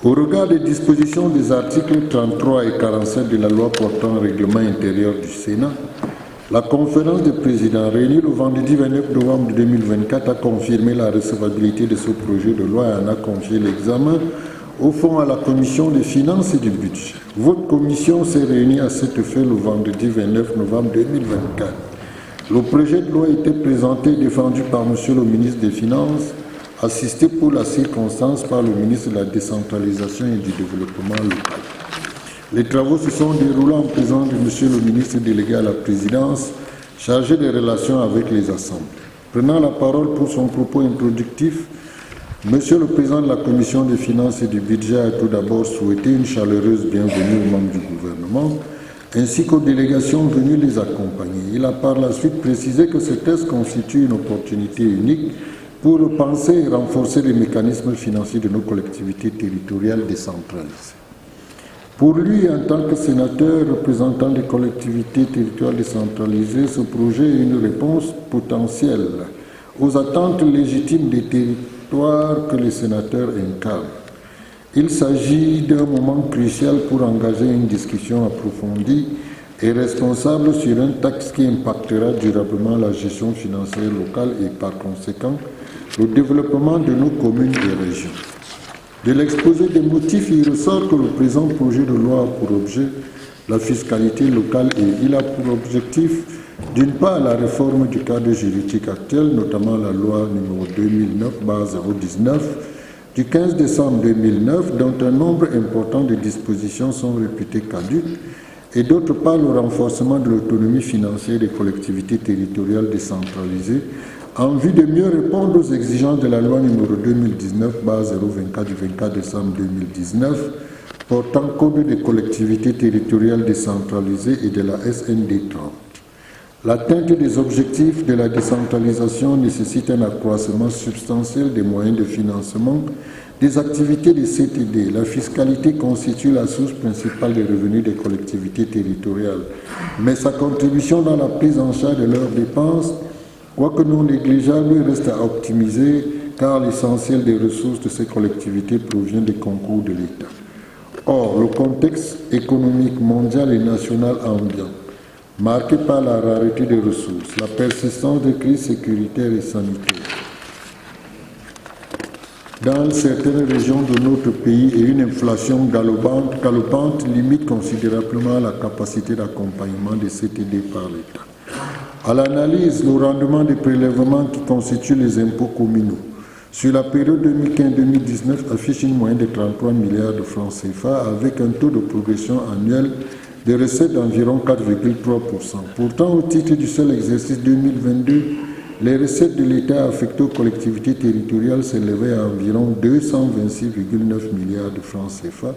Au regard des dispositions des articles 33 et 47 de la loi portant règlement intérieur du Sénat, la conférence des présidents réunie le vendredi 29 novembre 2024 a confirmé la recevabilité de ce projet de loi et en a confié l'examen au fond à la commission des finances et du budget. Votre commission s'est réunie à cet effet le vendredi 29 novembre 2024. Le projet de loi a été présenté et défendu par M. le ministre des Finances, assisté pour la circonstance par le ministre de la Décentralisation et du Développement local. Les travaux se sont déroulés en présence de M. le ministre délégué à la présidence, chargé des relations avec les assemblées. Prenant la parole pour son propos introductif, M. le président de la Commission des finances et du budget a tout d'abord souhaité une chaleureuse bienvenue aux membres du gouvernement, ainsi qu'aux délégations venues les accompagner. Il a par la suite précisé que ce test constitue une opportunité unique pour repenser et renforcer les mécanismes financiers de nos collectivités territoriales décentralisées. Pour lui, en tant que sénateur représentant des collectivités territoriales décentralisées, ce projet est une réponse potentielle aux attentes légitimes des territoires que les sénateurs incarnent. Il s'agit d'un moment crucial pour engager une discussion approfondie et responsable sur un texte qui impactera durablement la gestion financière locale et par conséquent le développement de nos communes et régions. De l'exposé des motifs, il ressort que le présent projet de loi a pour objet la fiscalité locale et il a pour objectif, d'une part, la réforme du cadre juridique actuel, notamment la loi numéro 2009/019 du 15 décembre 2009, dont un nombre important de dispositions sont réputées caduques, et d'autre part, le renforcement de l'autonomie financière des collectivités territoriales décentralisées en vue de mieux répondre aux exigences de la loi numéro 2019/024 du 24 décembre 2019 portant code des collectivités territoriales décentralisées et de la SND 30. L'atteinte des objectifs de la décentralisation nécessite un accroissement substantiel des moyens de financement des activités des CTD. La fiscalité constitue la source principale des revenus des collectivités territoriales, mais sa contribution dans la prise en charge de leurs dépenses, quoique non négligeable, reste à optimiser car l'essentiel des ressources de ces collectivités provient des concours de l'État. Or, le contexte économique mondial et national ambiant, marqué par la rareté des ressources, la persistance de crises sécuritaires et sanitaires dans certaines régions de notre pays et une inflation galopante limite considérablement la capacité d'accompagnement des CTD par l'État. À l'analyse, le rendement des prélèvements qui constituent les impôts communaux sur la période 2015-2019 affiche une moyenne de 33 milliards de francs CFA avec un taux de progression annuel de recettes d'environ 4,3%. Pourtant, au titre du seul exercice 2022, les recettes de l'État affectées aux collectivités territoriales s'élevaient à environ 226,9 milliards de francs CFA,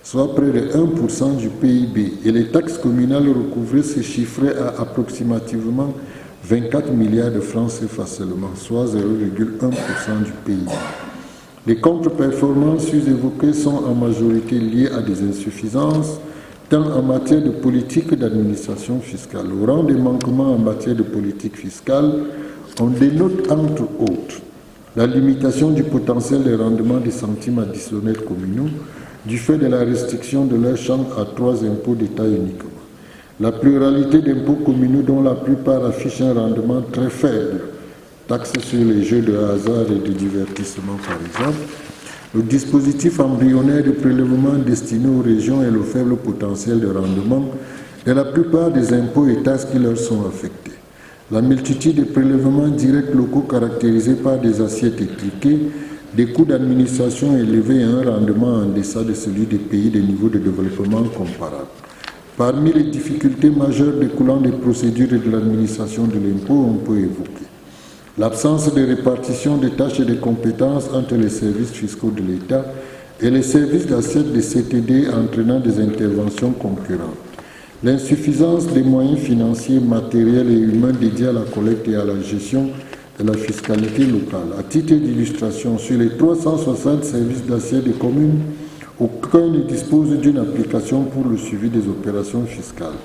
soit près de 1% du PIB, et les taxes communales recouvrées se chiffraient à approximativement 24 milliards de francs CFA seulement, soit 0,1% du PIB. Les contre-performances sus-évoquées sont en majorité liées à des insuffisances, tant en matière de politique que d'administration fiscale. Au rang des manquements en matière de politique fiscale, on dénote entre autres la limitation du potentiel des rendements des centimes additionnels communaux du fait de la restriction de leur champ à 3 impôts d'État uniquement. La pluralité d'impôts communaux dont la plupart affichent un rendement très faible, taxes sur les jeux de hasard et de divertissement par exemple, le dispositif embryonnaire de prélèvement destiné aux régions et le faible potentiel de rendement de la plupart des impôts et taxes qui leur sont affectés. La multitude de prélèvements directs locaux caractérisés par des assiettes étriquées, des coûts d'administration élevés et un rendement en deçà de celui des pays de niveau de développement comparable. Parmi les difficultés majeures découlant des procédures et de l'administration de l'impôt, on peut évoquer l'absence de répartition des tâches et des compétences entre les services fiscaux de l'État et les services d'assiette des CTD entraînant des interventions concurrentes. L'insuffisance des moyens financiers, matériels et humains dédiés à la collecte et à la gestion de la fiscalité locale. À titre d'illustration, sur les 360 services d'assiette des communes, aucun ne dispose d'une application pour le suivi des opérations fiscales.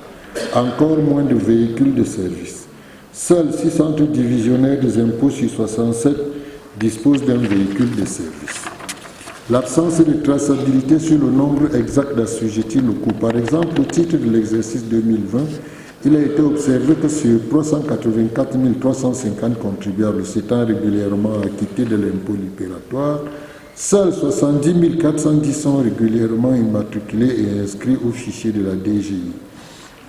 Encore moins de véhicules de service. Seuls 6 centres divisionnaires des impôts sur 67 disposent d'un véhicule de service. L'absence de traçabilité sur le nombre exact d'assujettis locaux. Par exemple, au titre de l'exercice 2020, il a été observé que sur 384 350 contribuables s'étant régulièrement acquittés de l'impôt libératoire, seuls 70 410 sont régulièrement immatriculés et inscrits au fichier de la DGI.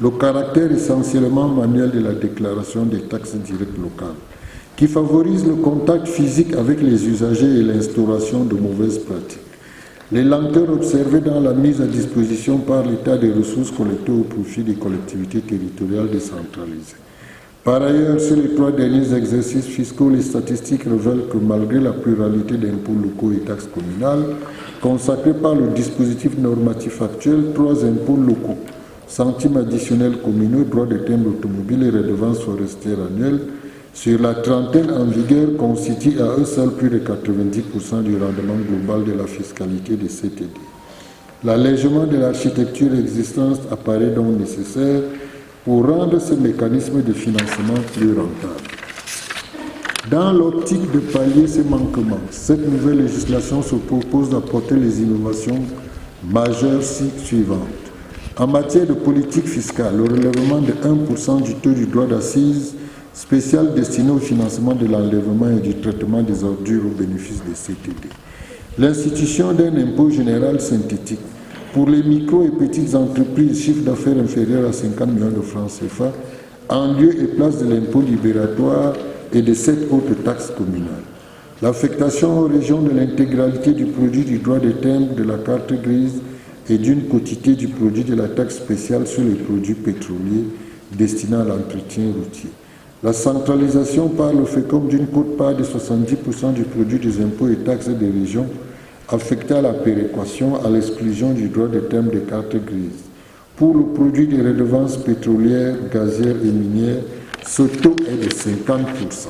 Le caractère essentiellement manuel de la déclaration des taxes directes locales, qui favorise le contact physique avec les usagers et l'instauration de mauvaises pratiques. Les lenteurs observées dans la mise à disposition par l'État des ressources collectées au profit des collectivités territoriales décentralisées. Par ailleurs, sur les 3 derniers exercices fiscaux, les statistiques révèlent que malgré la pluralité d'impôts locaux et taxes communales consacrés par le dispositif normatif actuel, 3 impôts locaux, centimes additionnels communaux, droits de timbre automobile et redevances forestières annuelles, sur la trentaine en vigueur, constituent à eux seuls plus de 90% du rendement global de la fiscalité des CTD. L'allègement de l'architecture existante apparaît donc nécessaire pour rendre ce mécanisme de financement plus rentable. Dans l'optique de pallier ces manquements, cette nouvelle législation se propose d'apporter les innovations majeures suivantes. En matière de politique fiscale, le relèvement de 1% du taux du droit d'assises spécial destiné au financement de l'enlèvement et du traitement des ordures au bénéfice des CTD. L'institution d'un impôt général synthétique pour les micro et petites entreprises, chiffre d'affaires inférieur à 50 millions de francs CFA, en lieu et place de l'impôt libératoire et de 7 autres taxes communales. L'affectation aux régions de l'intégralité du produit du droit de timbre de la carte grise et d'une quotité du produit de la taxe spéciale sur les produits pétroliers destinés à l'entretien routier. La centralisation par le FECOM d'une quote-part de 70% du produit des impôts et taxes des régions affectés à la péréquation à l'exclusion du droit de timbre des cartes grises. Pour le produit des redevances pétrolières, gazières et minières, ce taux est de 50%.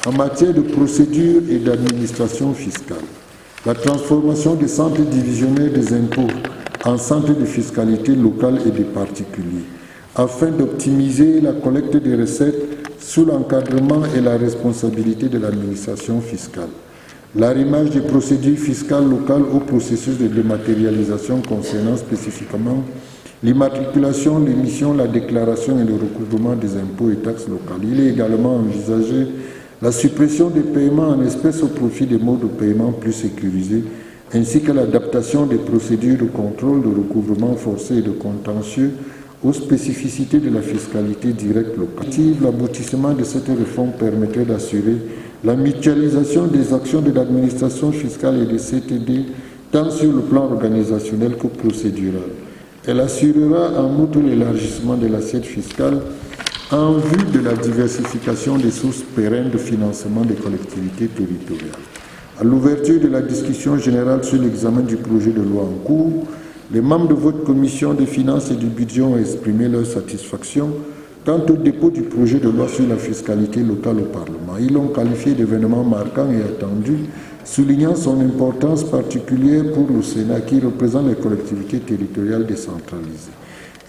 En matière de procédure et d'administration fiscale, la transformation des centres divisionnaires des impôts en centres de fiscalité locale et des particuliers, afin d'optimiser la collecte des recettes sous l'encadrement et la responsabilité de l'administration fiscale. L'arrimage des procédures fiscales locales au processus de dématérialisation concernant spécifiquement l'immatriculation, l'émission, la déclaration et le recouvrement des impôts et taxes locales. Il est également envisagé la suppression des paiements en espèces au profit des modes de paiement plus sécurisés, ainsi que l'adaptation des procédures de contrôle, de recouvrement forcé et de contentieux aux spécificités de la fiscalité directe locale. L'aboutissement de cette réforme permettrait d'assurer la mutualisation des actions de l'administration fiscale et des CTD, tant sur le plan organisationnel que procédural. Elle assurera en outre l'élargissement de l'assiette fiscale en vue de la diversification des sources pérennes de financement des collectivités territoriales. À l'ouverture de la discussion générale sur l'examen du projet de loi en cours, les membres de votre commission des finances et du budget ont exprimé leur satisfaction quant au dépôt du projet de loi sur la fiscalité locale au Parlement. Ils l'ont qualifié d'événement marquant et attendu, soulignant son importance particulière pour le Sénat qui représente les collectivités territoriales décentralisées.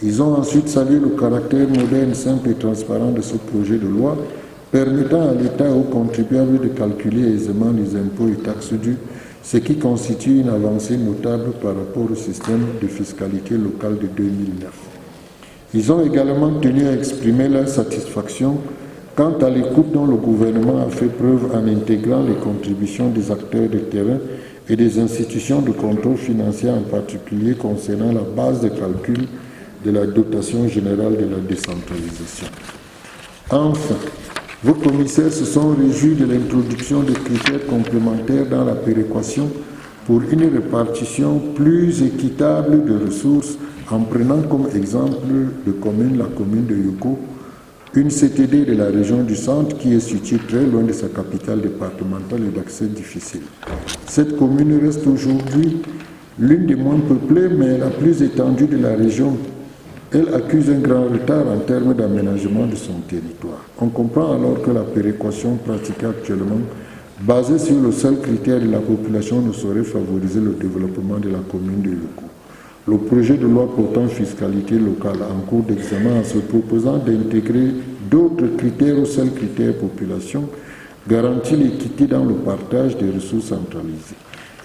Ils ont ensuite salué le caractère moderne, simple et transparent de ce projet de loi, permettant à l'État et aux contribuables de calculer aisément les impôts et taxes dus, ce qui constitue une avancée notable par rapport au système de fiscalité locale de 2009. Ils ont également tenu à exprimer leur satisfaction quant à l'écoute dont le gouvernement a fait preuve en intégrant les contributions des acteurs de terrain et des institutions de contrôle financier, en particulier concernant la base de calcul de la dotation générale de la décentralisation. Enfin, vos commissaires se sont réjouis de l'introduction de critères complémentaires dans la péréquation pour une répartition plus équitable de ressources en prenant comme exemple de commune la commune de Yoko, une CTD de la région du centre qui est située très loin de sa capitale départementale et d'accès difficile. Cette commune reste aujourd'hui l'une des moins peuplées mais la plus étendue de la région. Elle accuse un grand retard en termes d'aménagement de son territoire. On comprend alors que la péréquation pratiquée actuellement, basée sur le seul critère de la population, ne saurait favoriser le développement de la commune de Yoko. Le projet de loi portant fiscalité locale en cours d'examen en se proposant d'intégrer d'autres critères au seul critère population garantit l'équité dans le partage des ressources centralisées.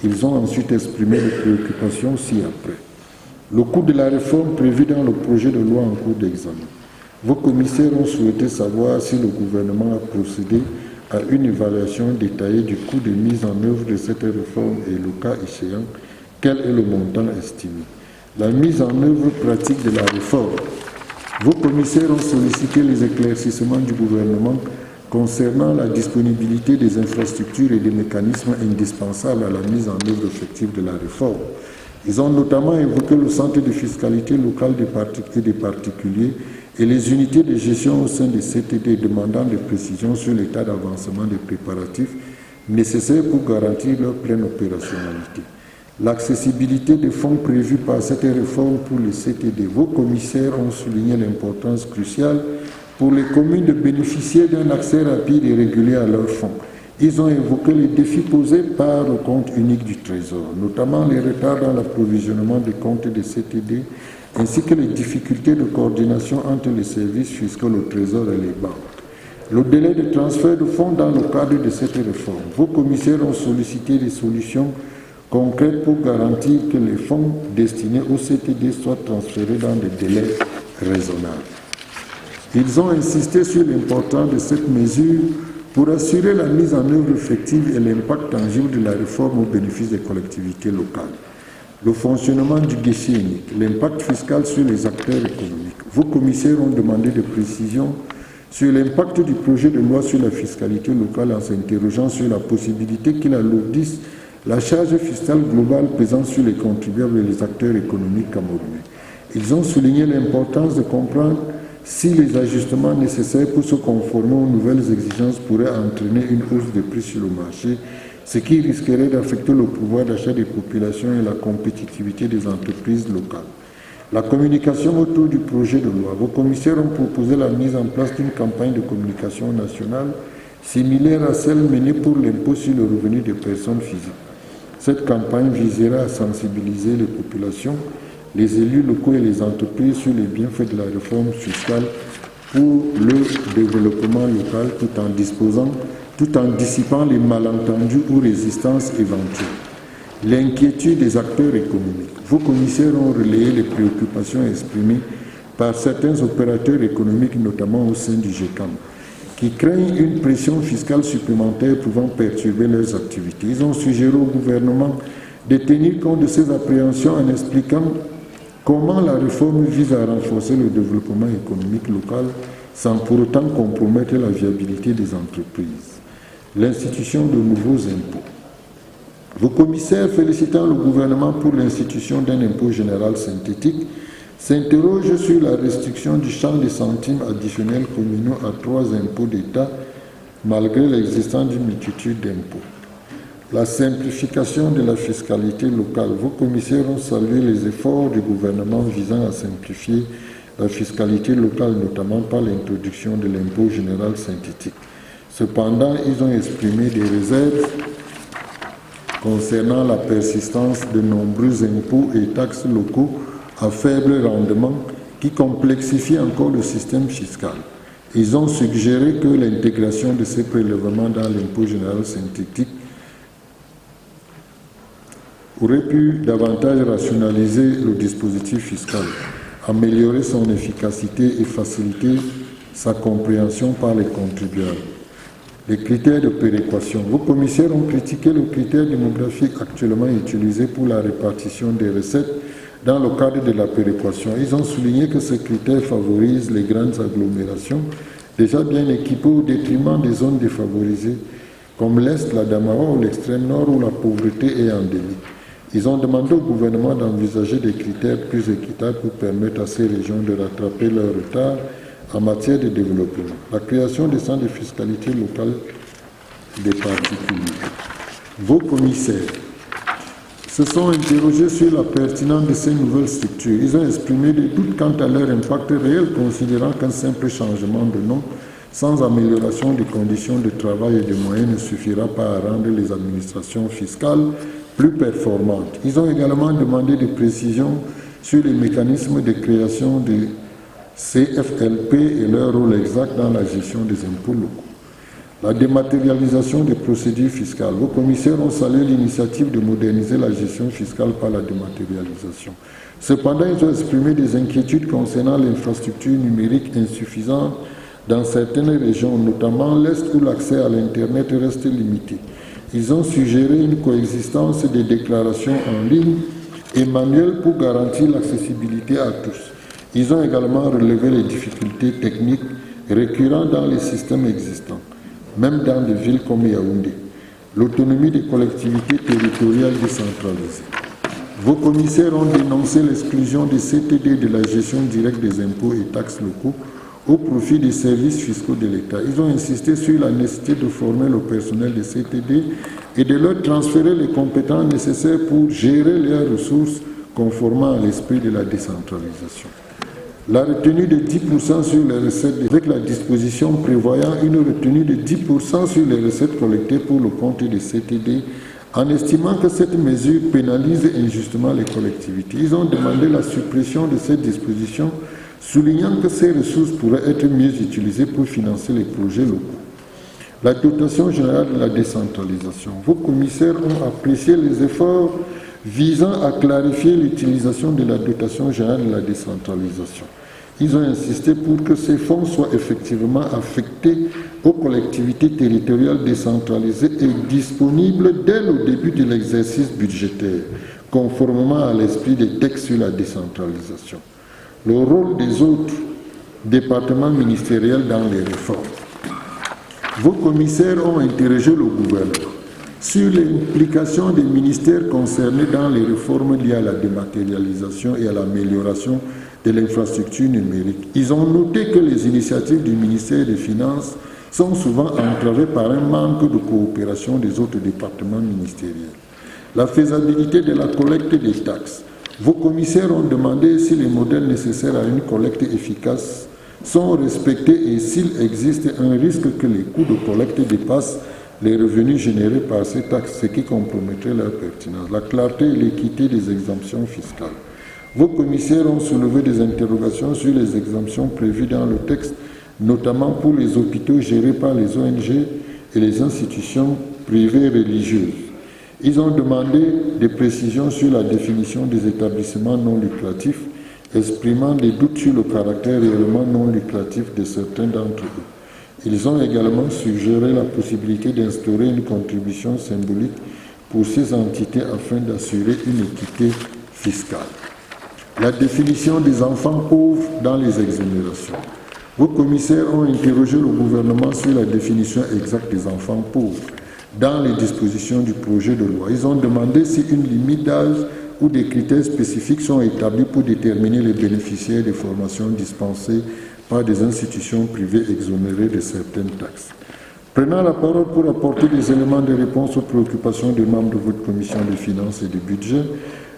Ils ont ensuite exprimé les préoccupations ci-après. Le coût de la réforme prévue dans le projet de loi en cours d'examen. Vos commissaires ont souhaité savoir si le gouvernement a procédé à une évaluation détaillée du coût de mise en œuvre de cette réforme et, le cas échéant, quel est le montant estimé. La mise en œuvre pratique de la réforme. Vos commissaires ont sollicité les éclaircissements du gouvernement concernant la disponibilité des infrastructures et des mécanismes indispensables à la mise en œuvre effective de la réforme. Ils ont notamment évoqué le centre de fiscalité locale des particuliers et les unités de gestion au sein des CTD, demandant des précisions sur l'état d'avancement des préparatifs nécessaires pour garantir leur pleine opérationnalité. L'accessibilité des fonds prévus par cette réforme pour les CTD. Vos commissaires ont souligné l'importance cruciale pour les communes de bénéficier d'un accès rapide et régulier à leurs fonds. Ils ont évoqué les défis posés par le compte unique du Trésor, notamment les retards dans l'approvisionnement des comptes des CTD, ainsi que les difficultés de coordination entre les services fiscaux, le Trésor et les banques. Le délai de transfert de fonds dans le cadre de cette réforme. Vos commissaires ont sollicité des solutions concrètes pour garantir que les fonds destinés au CTD soient transférés dans des délais raisonnables. Ils ont insisté sur l'importance de cette mesure pour assurer la mise en œuvre effective et l'impact tangible de la réforme au bénéfice des collectivités locales. Le fonctionnement du guichet unique, l'impact fiscal sur les acteurs économiques. Vos commissaires ont demandé des précisions sur l'impact du projet de loi sur la fiscalité locale en s'interrogeant sur la possibilité qu'il alourdisse la charge fiscale globale pesant sur les contribuables et les acteurs économiques camerounais. Ils ont souligné l'importance de comprendre si les ajustements nécessaires pour se conformer aux nouvelles exigences pourraient entraîner une hausse des prix sur le marché, ce qui risquerait d'affecter le pouvoir d'achat des populations et la compétitivité des entreprises locales. La communication autour du projet de loi. Vos commissaires ont proposé la mise en place d'une campagne de communication nationale similaire à celle menée pour l'impôt sur le revenu des personnes physiques. Cette campagne visera à sensibiliser les populations, les élus locaux et les entreprises sur les bienfaits de la réforme fiscale pour le développement local tout en dissipant les malentendus ou résistances éventuelles. L'inquiétude des acteurs économiques. Vos commissaires ont relayé les préoccupations exprimées par certains opérateurs économiques, notamment au sein du GECAM, qui craignent une pression fiscale supplémentaire pouvant perturber leurs activités. Ils ont suggéré au gouvernement de tenir compte de ces appréhensions en expliquant comment la réforme vise à renforcer le développement économique local sans pour autant compromettre la viabilité des entreprises. L'institution de nouveaux impôts. Vos commissaires, félicitant le gouvernement pour l'institution d'un impôt général synthétique, s'interrogent sur la restriction du champ des centimes additionnels communaux à 3 impôts d'État, malgré l'existence d'une multitude d'impôts. La simplification de la fiscalité locale. Vos commissaires ont salué les efforts du gouvernement visant à simplifier la fiscalité locale, notamment par l'introduction de l'impôt général synthétique. Cependant, ils ont exprimé des réserves concernant la persistance de nombreux impôts et taxes locaux à faible rendement qui complexifient encore le système fiscal. Ils ont suggéré que l'intégration de ces prélèvements dans l'impôt général synthétique aurait pu davantage rationaliser le dispositif fiscal, améliorer son efficacité et faciliter sa compréhension par les contribuables. Les critères de péréquation. Vos commissaires ont critiqué le critère démographique actuellement utilisé pour la répartition des recettes dans le cadre de la péréquation. Ils ont souligné que ce critère favorise les grandes agglomérations déjà bien équipées au détriment des zones défavorisées comme l'Est, la Damara ou l'extrême nord où la pauvreté est endémique. Ils ont demandé au gouvernement d'envisager des critères plus équitables pour permettre à ces régions de rattraper leur retard en matière de développement. La création des centres de fiscalité locale des particuliers. Vos commissaires se sont interrogés sur la pertinence de ces nouvelles structures. Ils ont exprimé des doutes quant à leur impact réel, considérant qu'un simple changement de nom sans amélioration des conditions de travail et de moyens ne suffira pas à rendre les administrations fiscales plus performantes. Ils ont également demandé des précisions sur les mécanismes de création de CFLP et leur rôle exact dans la gestion des impôts locaux. La dématérialisation des procédures fiscales. Vos commissaires ont salué l'initiative de moderniser la gestion fiscale par la dématérialisation. Cependant, ils ont exprimé des inquiétudes concernant l'infrastructure numérique insuffisante dans certaines régions, notamment l'Est où l'accès à l'Internet reste limité. Ils ont suggéré une coexistence des déclarations en ligne et manuelles pour garantir l'accessibilité à tous. Ils ont également relevé les difficultés techniques récurrentes dans les systèmes existants, même dans des villes comme Yaoundé. L'autonomie des collectivités territoriales décentralisées. Vos commissaires ont dénoncé l'exclusion des CTD de la gestion directe des impôts et taxes locaux au profit des services fiscaux de l'État. Ils ont insisté sur la nécessité de former le personnel des CTD et de leur transférer les compétences nécessaires pour gérer leurs ressources conformément à l'esprit de la décentralisation. La retenue de 10% sur les recettes, avec la disposition prévoyant une retenue de 10% sur les recettes collectées pour le compte des CTD, en estimant que cette mesure pénalise injustement les collectivités. Ils ont demandé la suppression de cette disposition, soulignant que ces ressources pourraient être mieux utilisées pour financer les projets locaux. La dotation générale de la décentralisation. Vos commissaires ont apprécié les efforts visant à clarifier l'utilisation de la dotation générale de la décentralisation. Ils ont insisté pour que ces fonds soient effectivement affectés aux collectivités territoriales décentralisées et disponibles dès le début de l'exercice budgétaire, conformément à l'esprit des textes sur la décentralisation. Le rôle des autres départements ministériels dans les réformes. Vos commissaires ont interrogé le gouvernement sur l'implication des ministères concernés dans les réformes liées à la dématérialisation et à l'amélioration de l'infrastructure numérique. Ils ont noté que les initiatives du ministère des Finances sont souvent entravées par un manque de coopération des autres départements ministériels. La faisabilité de la collecte des taxes. Vos commissaires ont demandé si les modèles nécessaires à une collecte efficace sont respectés et s'il existe un risque que les coûts de collecte dépassent les revenus générés par ces taxes, ce qui compromettrait leur pertinence. La clarté et l'équité des exemptions fiscales. Vos commissaires ont soulevé des interrogations sur les exemptions prévues dans le texte, notamment pour les hôpitaux gérés par les ONG et les institutions privées religieuses. Ils ont demandé des précisions sur la définition des établissements non lucratifs, exprimant des doutes sur le caractère réellement non lucratif de certains d'entre eux. Ils ont également suggéré la possibilité d'instaurer une contribution symbolique pour ces entités afin d'assurer une équité fiscale. La définition des enfants pauvres dans les exonérations. Vos commissaires ont interrogé le gouvernement sur la définition exacte des enfants pauvres dans les dispositions du projet de loi. Ils ont demandé si une limite d'âge ou des critères spécifiques sont établis pour déterminer les bénéficiaires des formations dispensées par des institutions privées exonérées de certaines taxes. Prenant la parole pour apporter des éléments de réponse aux préoccupations des membres de votre commission des finances et du budget,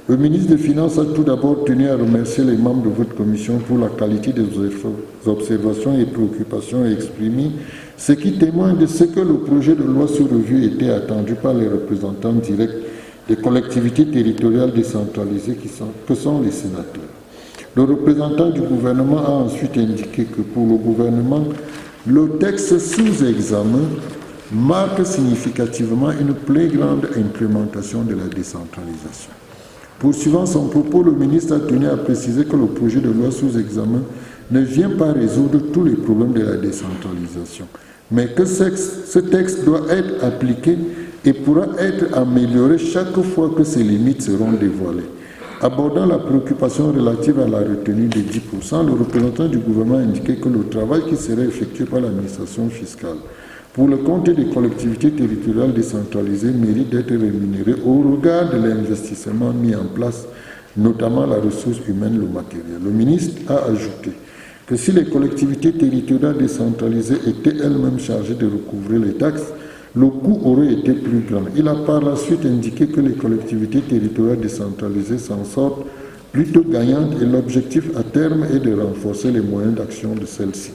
le ministre des Finances a tout d'abord tenu à remercier les membres de votre commission pour la qualité des observations et préoccupations exprimées, ce qui témoigne de ce que le projet de loi sous revue était attendu par les représentants directs des collectivités territoriales décentralisées que sont les sénateurs. Le représentant du gouvernement a ensuite indiqué que pour le gouvernement, le texte sous examen marque significativement une plus grande implémentation de la décentralisation. Poursuivant son propos, le ministre a tenu à préciser que le projet de loi sous examen ne vient pas résoudre tous les problèmes de la décentralisation, mais que ce texte doit être appliqué et pourra être amélioré chaque fois que ses limites seront dévoilées. Abordant la préoccupation relative à la retenue de 10%, le représentant du gouvernement a indiqué que le travail qui serait effectué par l'administration fiscale pour le compte des collectivités territoriales décentralisées mérite d'être rémunéré au regard de l'investissement mis en place, notamment la ressource humaine, le matériel. Le ministre a ajouté que si les collectivités territoriales décentralisées étaient elles-mêmes chargées de recouvrer les taxes, le coût aurait été plus grand. Il a par la suite indiqué que les collectivités territoriales décentralisées s'en sortent plutôt gagnantes et l'objectif à terme est de renforcer les moyens d'action de celles-ci.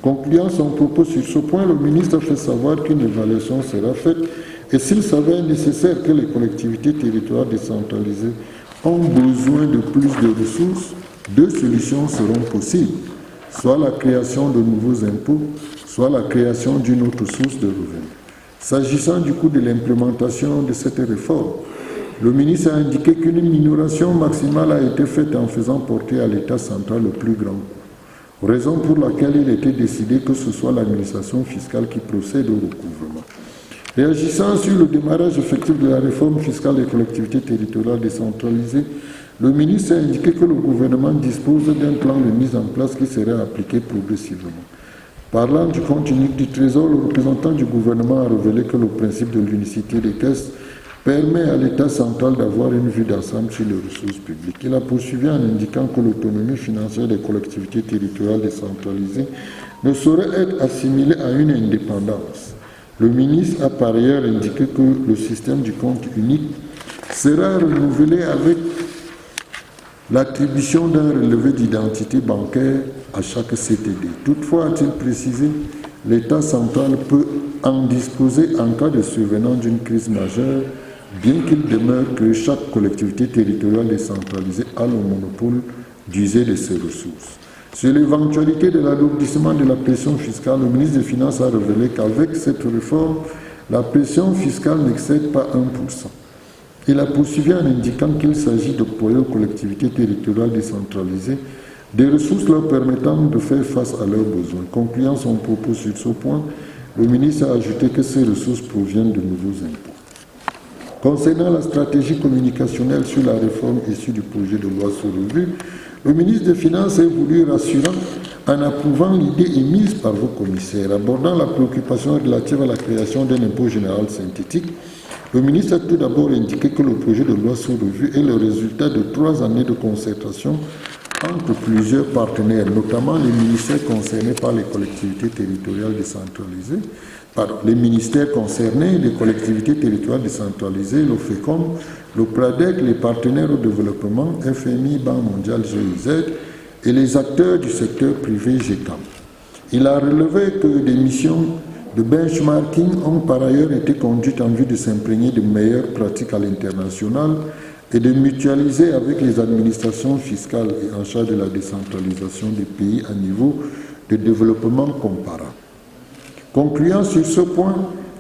Concluant son propos sur ce point, le ministre a fait savoir qu'une évaluation sera faite et s'il s'avère nécessaire que les collectivités territoriales décentralisées ont besoin de plus de ressources, deux solutions seront possibles, soit la création de nouveaux impôts, soit la création d'une autre source de revenus. S'agissant du coût de l'implémentation de cette réforme, le ministre a indiqué qu'une minoration maximale a été faite en faisant porter à l'État central le plus grand coût, raison pour laquelle il était décidé que ce soit l'administration fiscale qui procède au recouvrement. Réagissant sur le démarrage effectif de la réforme fiscale des collectivités territoriales décentralisées, le ministre a indiqué que le gouvernement dispose d'un plan de mise en place qui serait appliqué progressivement. Parlant du compte unique du Trésor, le représentant du gouvernement a révélé que le principe de l'unicité des caisses permet à l'État central d'avoir une vue d'ensemble sur les ressources publiques. Il a poursuivi en indiquant que l'autonomie financière des collectivités territoriales décentralisées ne saurait être assimilée à une indépendance. Le ministre a par ailleurs indiqué que le système du compte unique sera renouvelé avec l'attribution d'un relevé d'identité bancaire à chaque CTD. Toutefois, a-t-il précisé, l'État central peut en disposer en cas de survenance d'une crise majeure, bien qu'il demeure que chaque collectivité territoriale décentralisée a le monopole d'user de ses ressources. Sur l'éventualité de l'alourdissement de la pression fiscale, le ministre des Finances a révélé qu'avec cette réforme, la pression fiscale n'excède pas 1%. Il a poursuivi en indiquant qu'il s'agit d'octroyer aux collectivités territoriales décentralisées des ressources leur permettant de faire face à leurs besoins. Concluant son propos sur ce point, le ministre a ajouté que ces ressources proviennent de nouveaux impôts. Concernant la stratégie communicationnelle sur la réforme issue du projet de loi sur revue, le ministre des Finances est voulu rassurant en approuvant l'idée émise par vos commissaires. Abordant la préoccupation relative à la création d'un impôt général synthétique, le ministre a tout d'abord indiqué que le projet de loi sur revue est le résultat de 3 années de concertation entre plusieurs partenaires, notamment les ministères concernés par les collectivités territoriales décentralisées, les ministères concernés, les collectivités territoriales décentralisées, le FECOM, le PRADEC, les partenaires au développement, FMI, Banque mondiale, GIZ, et les acteurs du secteur privé GECAM. Il a relevé que des missions de benchmarking ont par ailleurs été conduites en vue de s'imprégner de meilleures pratiques à l'international et de mutualiser avec les administrations fiscales et en charge de la décentralisation des pays à niveau de développement comparable. Concluant sur ce point,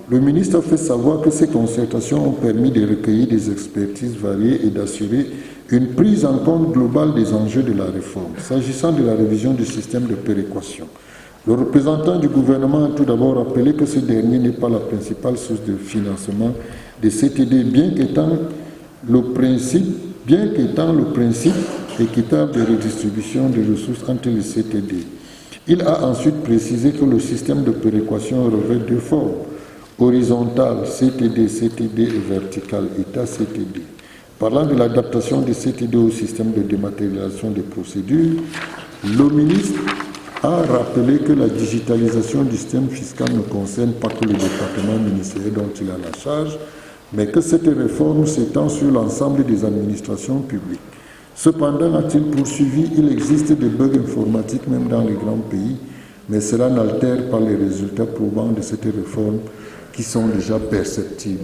le ministre a fait savoir que ces concertations ont permis de recueillir des expertises variées et d'assurer une prise en compte globale des enjeux de la réforme. S'agissant de la révision du système de péréquation, le représentant du gouvernement a tout d'abord rappelé que ce dernier n'est pas la principale source de financement des CTD, bien qu'étant le principe équitable de redistribution des ressources entre les CTD. Il a ensuite précisé que le système de péréquation revêt 2 formes, horizontale, CTD, CTD et verticale, État CTD. Parlant de l'adaptation des CTD au système de dématérialisation des procédures, le ministre a rappelé que la digitalisation du système fiscal ne concerne pas que le département ministériel dont il a la charge, mais que cette réforme s'étend sur l'ensemble des administrations publiques. Cependant, a-t-il poursuivi, il existe des bugs informatiques même dans les grands pays, mais cela n'altère pas les résultats probants de cette réforme qui sont déjà perceptibles.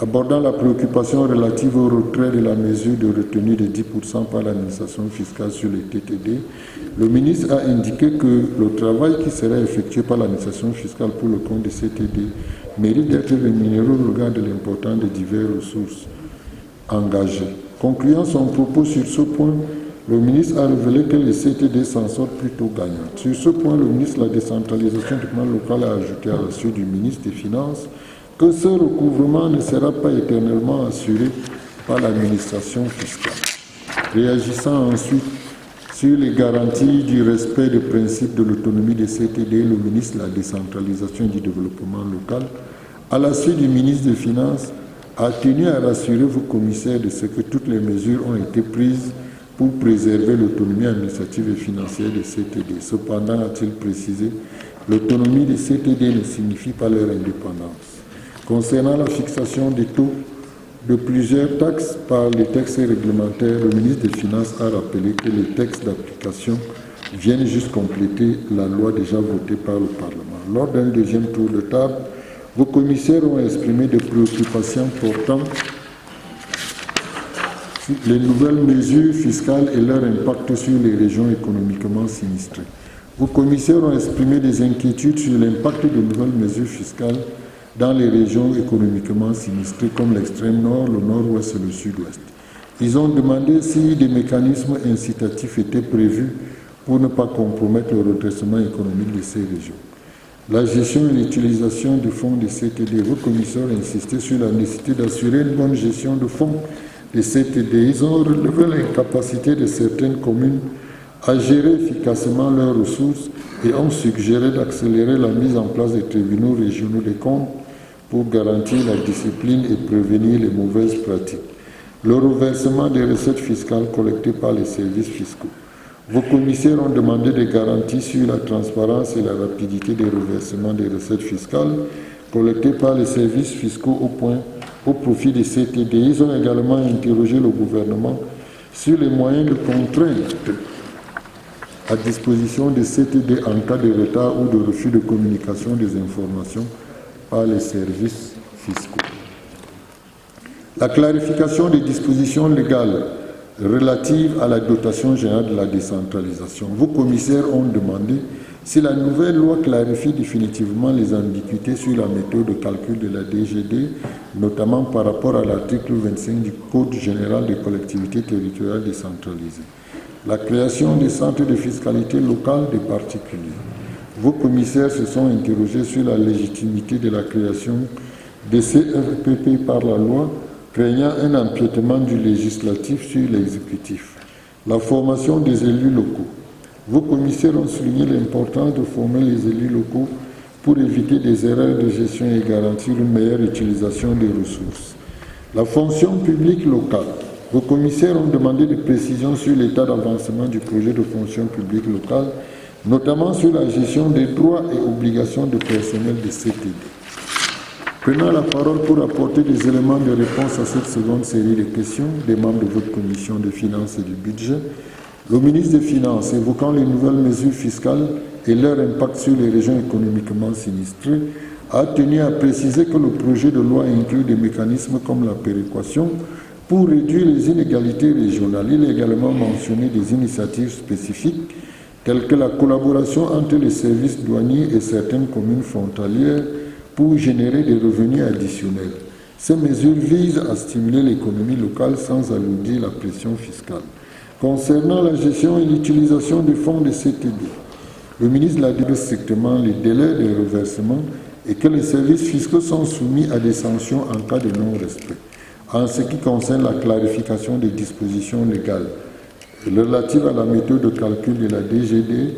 Abordant la préoccupation relative au retrait de la mesure de retenue de 10% par l'administration fiscale sur les TTD, le ministre a indiqué que le travail qui sera effectué par l'administration fiscale pour le compte des CTD mérite d'être rémunéré au regard de l'importance des diverses ressources engagées. Concluant son propos sur ce point, le ministre a révélé que les CTD s'en sortent plutôt gagnants. Sur ce point, le ministre de la décentralisation du plan local a ajouté à la suite du ministre des Finances que ce recouvrement ne sera pas éternellement assuré par l'administration fiscale. Réagissant ensuite sur les garanties du respect des principes de l'autonomie des CTD, le ministre de la décentralisation et du développement local, à la suite du ministre des Finances, a tenu à rassurer vos commissaires de ce que toutes les mesures ont été prises pour préserver l'autonomie administrative et financière des CTD. Cependant, a-t-il précisé, l'autonomie des CTD ne signifie pas leur indépendance. Concernant la fixation des taux de plusieurs taxes par les textes réglementaires, le ministre des Finances a rappelé que les textes d'application viennent juste compléter la loi déjà votée par le Parlement. Lors d'un deuxième tour de table, vos commissaires ont exprimé des préoccupations portant sur les nouvelles mesures fiscales et leur impact sur les régions économiquement sinistrées. Vos commissaires ont exprimé des inquiétudes sur l'impact de nouvelles mesures fiscales dans les régions économiquement sinistrées comme l'extrême nord, le nord-ouest et le sud-ouest. Ils ont demandé si des mécanismes incitatifs étaient prévus pour ne pas compromettre le redressement économique de ces régions. La gestion et l'utilisation du fonds des CTD. Vos commissaires ont insisté sur la nécessité d'assurer une bonne gestion de fonds des CTD. Ils ont relevé l'incapacité de certaines communes à gérer efficacement leurs ressources et ont suggéré d'accélérer la mise en place des tribunaux régionaux des comptes pour garantir la discipline et prévenir les mauvaises pratiques. Le reversement des recettes fiscales collectées par les services fiscaux. Vos commissaires ont demandé des garanties sur la transparence et la rapidité des reversements des recettes fiscales collectées par les services fiscaux au profit des CTD. Ils ont également interrogé le gouvernement sur les moyens de contrainte à disposition des CTD en cas de retard ou de refus de communication des informations par les services fiscaux. La clarification des dispositions légales relatives à la dotation générale de la décentralisation. Vos commissaires ont demandé si la nouvelle loi clarifie définitivement les ambiguïtés sur la méthode de calcul de la DGD, notamment par rapport à l'article 25 du Code général des collectivités territoriales décentralisées. La création des centres de fiscalité locale des particuliers. Vos commissaires se sont interrogés sur la légitimité de la création des CFPP par la loi, craignant un empiétement du législatif sur l'exécutif. La formation des élus locaux. Vos commissaires ont souligné l'importance de former les élus locaux pour éviter des erreurs de gestion et garantir une meilleure utilisation des ressources. La fonction publique locale. Vos commissaires ont demandé des précisions sur l'état d'avancement du projet de fonction publique locale, notamment sur la gestion des droits et obligations de personnel des CTD. Prenant la parole pour apporter des éléments de réponse à cette seconde série de questions des membres de votre commission des finances et du budget, le ministre des Finances, évoquant les nouvelles mesures fiscales et leur impact sur les régions économiquement sinistrées, a tenu à préciser que le projet de loi inclut des mécanismes comme la péréquation pour réduire les inégalités régionales. Il a également mentionné des initiatives spécifiques telles que la collaboration entre les services douaniers et certaines communes frontalières pour générer des revenus additionnels. Ces mesures visent à stimuler l'économie locale sans alourdir la pression fiscale. Concernant la gestion et l'utilisation des fonds des CTD, le ministre l'a dit strictement les délais de reversement et que les services fiscaux sont soumis à des sanctions en cas de non-respect. En ce qui concerne la clarification des dispositions légales relatives à la méthode de calcul de la DGD,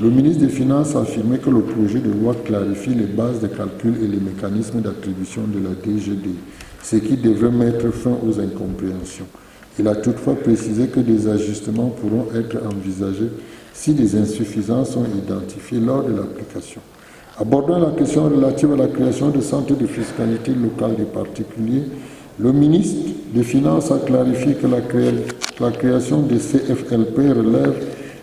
le ministre des Finances a affirmé que le projet de loi clarifie les bases de calcul et les mécanismes d'attribution de la DGD, ce qui devrait mettre fin aux incompréhensions. Il a toutefois précisé que des ajustements pourront être envisagés si des insuffisances sont identifiées lors de l'application. Abordant la question relative à la création de centres de fiscalité locale des particuliers, le ministre des Finances a clarifié que la création des CFLP relève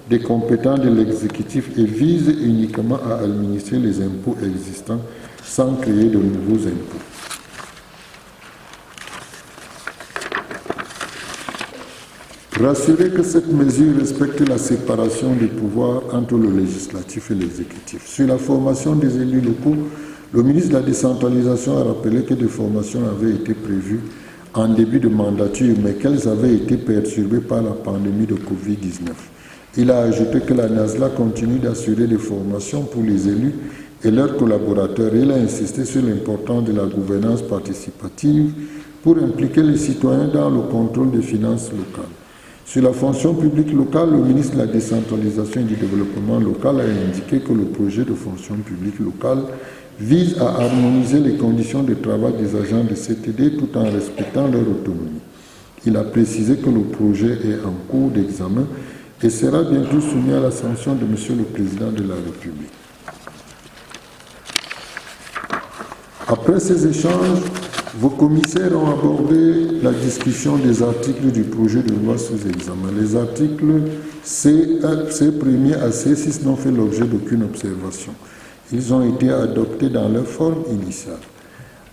des compétences de l'exécutif et vise uniquement à administrer les impôts existants sans créer de nouveaux impôts. Rassurer que cette mesure respecte la séparation des pouvoirs entre le législatif et l'exécutif. Sur la formation des élus locaux, le ministre de la décentralisation a rappelé que des formations avaient été prévues en début de mandature, mais qu'elles avaient été perturbées par la pandémie de Covid-19. Il a ajouté que la NASLA continue d'assurer des formations pour les élus et leurs collaborateurs. Il a insisté sur l'importance de la gouvernance participative pour impliquer les citoyens dans le contrôle des finances locales. Sur la fonction publique locale, le ministre de la décentralisation et du développement local a indiqué que le projet de fonction publique locale vise à harmoniser les conditions de travail des agents de CTD tout en respectant leur autonomie. Il a précisé que le projet est en cours d'examen et sera bientôt soumis à la sanction de M. le Président de la République. Après ces échanges, vos commissaires ont abordé la discussion des articles du projet de loi sous examen. Les articles C1 à C6 n'ont fait l'objet d'aucune observation. Ils ont été adoptés dans leur forme initiale.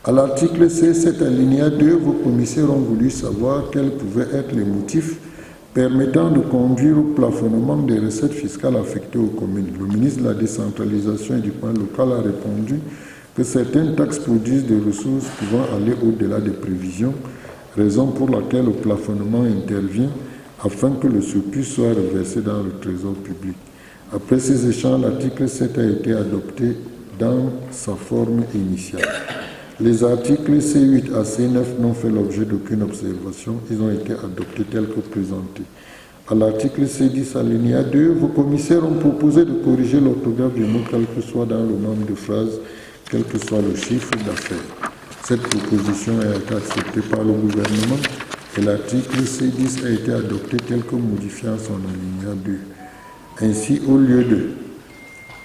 À l'article C7 alinéa 2, vos commissaires ont voulu savoir quels pouvaient être les motifs permettant de conduire au plafonnement des recettes fiscales affectées aux communes. Le ministre de la Décentralisation et du Plan local a répondu que certaines taxes produisent des ressources pouvant aller au-delà des prévisions, raison pour laquelle le plafonnement intervient afin que le surplus soit reversé dans le trésor public. Après ces échanges, l'article 7 a été adopté dans sa forme initiale. Les articles C8 à C9 n'ont fait l'objet d'aucune observation. Ils ont été adoptés tels que présentés. À l'article C10, alinéa 2, vos commissaires ont proposé de corriger l'orthographe du mot, quel que soit dans le nombre de phrases, quel que soit le chiffre d'affaires. Cette proposition a été acceptée par le gouvernement et l'article C10 a été adopté tel que modifié en son alinéa 2. Ainsi, au lieu de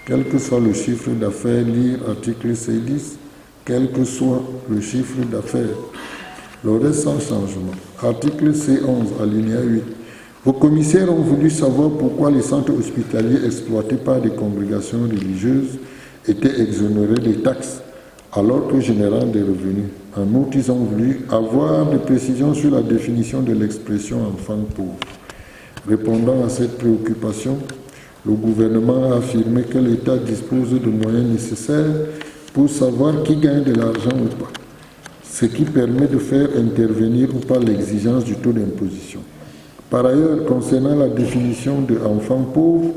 quel que soit le chiffre d'affaires, lire article C10, quel que soit le chiffre d'affaires. Le reste sans changement. Article C11, alinéa 8. Vos commissaires ont voulu savoir pourquoi les centres hospitaliers exploités par des congrégations religieuses étaient exonérés des taxes, alors que générant des revenus. En outre, ils ont voulu avoir des précisions sur la définition de l'expression « enfant pauvre ». Répondant à cette préoccupation, le gouvernement a affirmé que l'État dispose de moyens nécessaires pour savoir qui gagne de l'argent ou pas, ce qui permet de faire intervenir ou pas l'exigence du taux d'imposition. Par ailleurs, concernant la définition de enfant pauvre,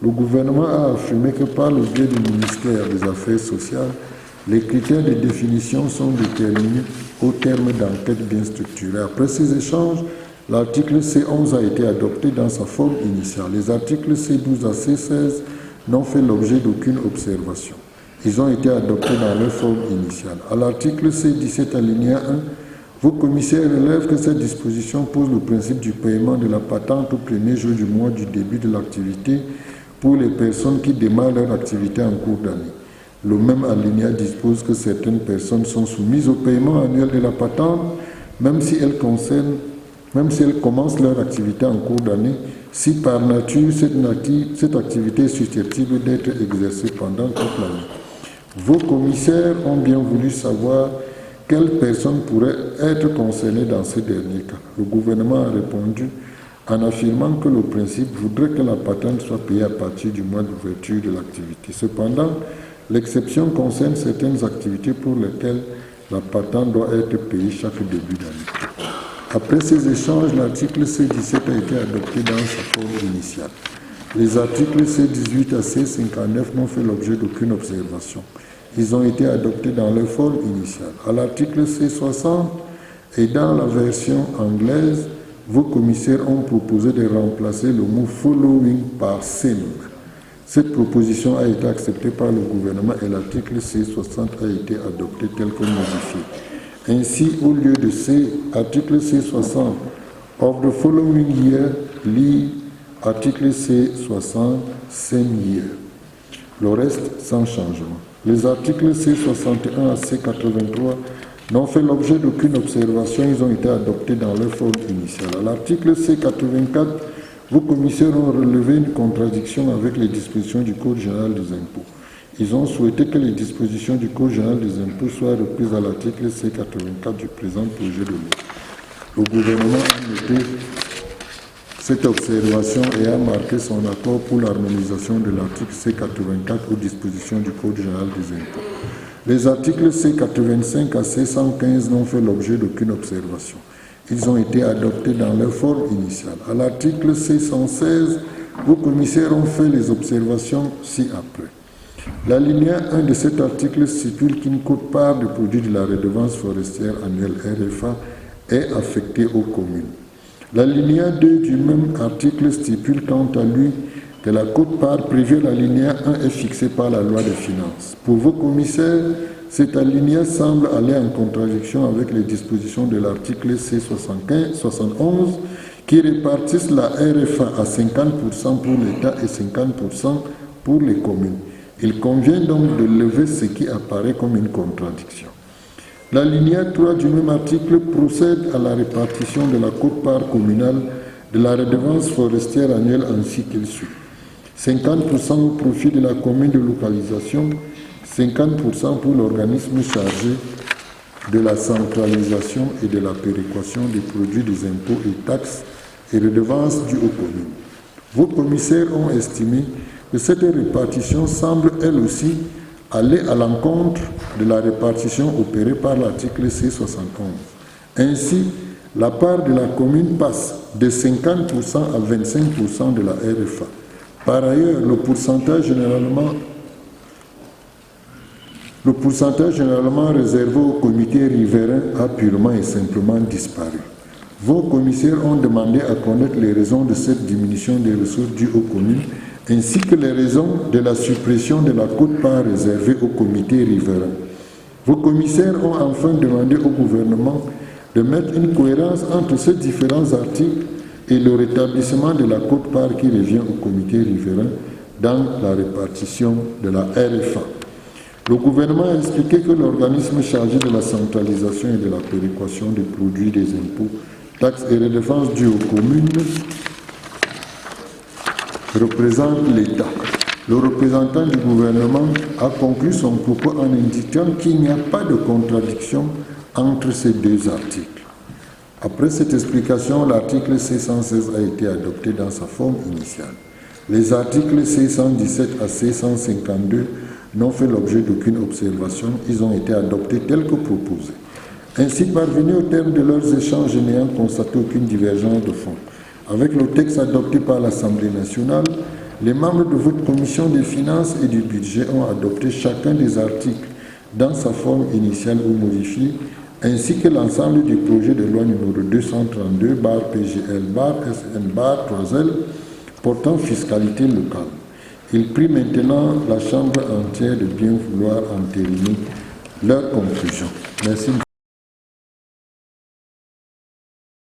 le gouvernement a affirmé que par le biais du ministère des Affaires sociales, les critères de définition sont déterminés au terme d'enquêtes bien structurées. Après ces échanges, l'article C11 a été adopté dans sa forme initiale. Les articles C12 à C16 n'ont fait l'objet d'aucune observation. Ils ont été adoptés dans leur forme initiale. À l'article C17 alinéa 1, vos commissaires relèvent que cette disposition pose le principe du paiement de la patente au premier jour du mois du début de l'activité pour les personnes qui démarrent leur activité en cours d'année. Le même alinéa dispose que certaines personnes sont soumises au paiement annuel de la patente, même si elles commencent leur activité en cours d'année, si par nature cette activité est susceptible d'être exercée pendant toute l'année. Vos commissaires ont bien voulu savoir quelles personnes pourraient être concernées dans ce dernier cas. Le gouvernement a répondu en affirmant que le principe voudrait que la patente soit payée à partir du mois d'ouverture de l'activité. Cependant, l'exception concerne certaines activités pour lesquelles la patente doit être payée chaque début d'année. Après ces échanges, l'article C17 a été adopté dans sa forme initiale. Les articles C18 à C59 n'ont fait l'objet d'aucune observation. Ils ont été adoptés dans leur forme initiale. À l'article C60 et dans la version anglaise, vos commissaires ont proposé de remplacer le mot « following » par « same ». Cette proposition a été acceptée par le gouvernement et l'article C60 a été adopté tel que modifié. Ainsi, au lieu de article C60, of the following year, lit article C60, same year. Le reste sans changement. Les articles C61 à C83 n'ont fait l'objet d'aucune observation, ils ont été adoptés dans leur forme initiale. À l'article C84, vos commissaires ont relevé une contradiction avec les dispositions du Code général des impôts. Ils ont souhaité que les dispositions du Code général des impôts soient reprises à l'article C84 du présent projet de loi. Le gouvernement a noté cette observation et a marqué son accord pour l'harmonisation de l'article C84 aux dispositions du Code général des impôts. Les articles C85 à C115 n'ont fait l'objet d'aucune observation. Ils ont été adoptés dans leur forme initiale. À l'article C116, vos commissaires ont fait les observations ci-après. L'alinéa 1 de cet article stipule qu'une quote-part des produits de la redevance forestière annuelle RFA est affectée aux communes. L'alinéa 2 du même article stipule quant à lui que la quote-part prévue à l'alinéa 1 est fixée par la loi des finances. Pour vos commissaires, cet alinéa semble aller en contradiction avec les dispositions de l'article C71 qui répartissent la RFA à 50% pour l'État et 50% pour les communes. Il convient donc de lever ce qui apparaît comme une contradiction. L'alinéa 3 du même article procède à la répartition de la quote-part communale de la redevance forestière annuelle ainsi qu'il suit. 50% au profit de la commune de localisation, 50% pour l'organisme chargé de la centralisation et de la péréquation des produits des impôts et taxes et redevances dues aux communes. Vos commissaires ont estimé que cette répartition semble elle aussi aller à l'encontre de la répartition opérée par l'article C71. Ainsi, la part de la commune passe de 50% à 25% de la RFA. Par ailleurs, le pourcentage généralement réservé aux comités riverains a purement et simplement disparu. Vos commissaires ont demandé à connaître les raisons de cette diminution des ressources dues aux communes, ainsi que les raisons de la suppression de la quote-part réservée aux comités riverains. Vos commissaires ont enfin demandé au gouvernement de mettre une cohérence entre ces différents articles et le rétablissement de la quote-part qui revient aux comités riverains dans la répartition de la RFA. Le gouvernement a expliqué que l'organisme chargé de la centralisation et de la péréquation des produits des impôts, taxes et redevances dues aux communes représente l'État. Le représentant du gouvernement a conclu son propos en indiquant qu'il n'y a pas de contradiction entre ces deux articles. Après cette explication, l'article C116 a été adopté dans sa forme initiale. Les articles C117 à C152 n'ont fait l'objet d'aucune observation, ils ont été adoptés tels que proposés. Ainsi, parvenus au terme de leurs échanges et n'ayant constaté aucune divergence de fond, avec le texte adopté par l'Assemblée nationale, les membres de votre commission des finances et du budget ont adopté chacun des articles dans sa forme initiale ou modifiée, ainsi que l'ensemble du projet de loi numéro 232/PGL/SN/3L portant fiscalité locale. Il prie maintenant la Chambre entière de bien vouloir entériner leurs conclusions. Merci.